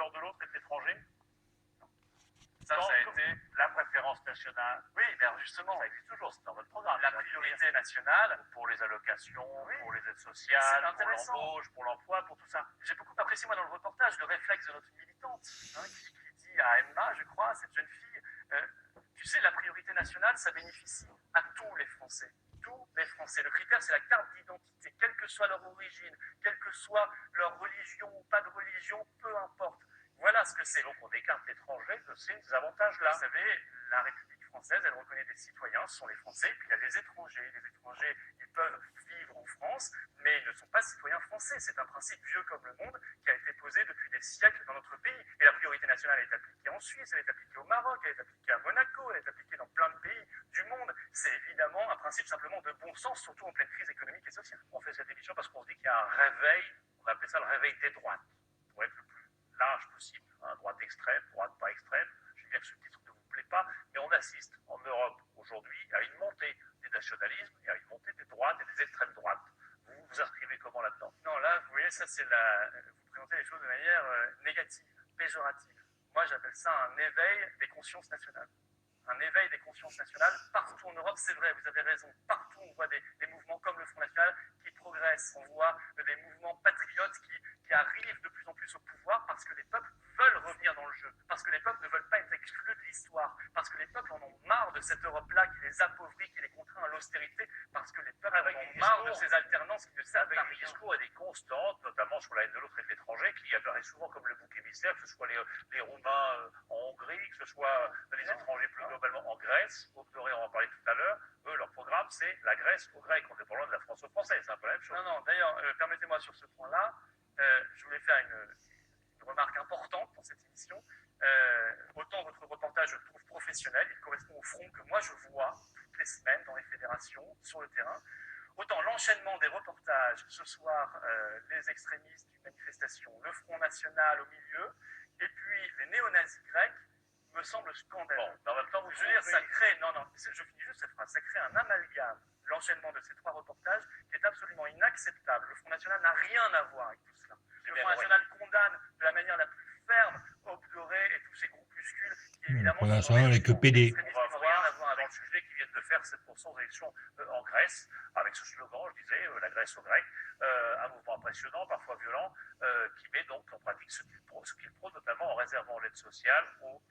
peur de l'autre et de l'étranger? Ça a été la préférence nationale. Oui, mais justement, ça existe toujours, c'est dans votre programme. La priorité nationale pour les allocations, oui, pour les aides sociales, pour l'embauche, pour l'emploi, pour tout ça. J'ai beaucoup apprécié, moi, dans le reportage, le réflexe de notre militante, hein, qui dit à Emma, je crois, cette jeune fille, tu sais, la priorité nationale, ça bénéficie à tous les Français. Tous les Français. Le critère, c'est la carte d'identité, quelle que soit leur origine, quelle que soit leur religion ou pas de religion, peu importe. Voilà ce que c'est. Donc on écarte l'étranger de ces avantages-là. Vous savez, la République française, elle reconnaît des citoyens, ce sont les Français, puis il y a les étrangers. Les étrangers, ils peuvent vivre en France, mais ils ne sont pas citoyens français. C'est un principe vieux comme le monde qui a été posé depuis des siècles dans notre pays. Et la priorité nationale est appliquée en Suisse, elle est appliquée au Maroc, elle est appliquée à Monaco, elle est appliquée dans plein de pays du monde. C'est évidemment un principe simplement de bon sens, surtout en pleine crise économique et sociale. On fait cette émission parce qu'on se dit qu'il y a un réveil, on appelle ça le réveil des droites, pour être le plus large possible, hein, droite extrême, droite pas extrême. Je veux dire que ce titre ne vous plaît pas, mais on assiste en Europe aujourd'hui à une montée des nationalismes et à une montée des droites et des extrêmes droites. Vous vous inscrivez comment là-dedans? Non, là, vous voyez, ça c'est vous présentez les choses de manière négative, péjorative. Moi, j'appelle ça un éveil des consciences nationales. Un éveil des consciences nationales partout en Europe, c'est vrai, vous avez raison. Partout, on voit des mouvements comme le Front National qui progressent. On voit des mouvements patriotes qui arrivent de plus en plus au pouvoir parce que les peuples veulent revenir dans le jeu, parce que les peuples ne veulent pas être exclus de l'histoire, parce que les peuples en ont marre de cette Europe-là qui les appauvrit, qui les contraint à l'austérité, parce que les peuples en ont marre de ces alternances qui ne servent à rien. Avec des discours et des constantes, notamment sur la haine de l'autre et de l'étranger, qui apparaissent souvent comme le bouc émissaire, que ce soit les Roumains en Hongrie, que ce soit les étrangers plus globalement en Grèce. Vous pourrez en parler tout à l'heure. Eux, leur programme, c'est la Grèce aux Grecs. On est pas loin de la France aux Français, c'est un peu la même chose. Non, d'ailleurs, permettez-moi sur ce point-là, je voulais faire une remarque importante dans cette émission. Autant votre reportage, je le trouve professionnel, il correspond au front que moi je vois toutes les semaines dans les fédérations, sur le terrain. Autant l'enchaînement des reportages, ce soir, les extrémistes d'une manifestation, le Front National au milieu, et puis les néo-nazis grecs, me semble scandaleux. Bon, mais en même temps, je veux dire, ça crée, je finis juste cette phrase, ça crée un amalgame, l'enchaînement de ces trois reportages, qui est absolument inacceptable. Le Front National n'a rien à voir avec tout cela. Le Front National condamne de la manière la plus ferme Aube Dorée et tous ces groupuscules qui, évidemment, le Front National n'est que PD. On va voir dans le sujet qui viennent de faire 7% aux élections en Grèce, avec ce slogan, je disais, la Grèce aux Grecs, un mouvement impressionnant, parfois violent, qui met donc en pratique ce qu'il prône, notamment en réservant l'aide sociale aux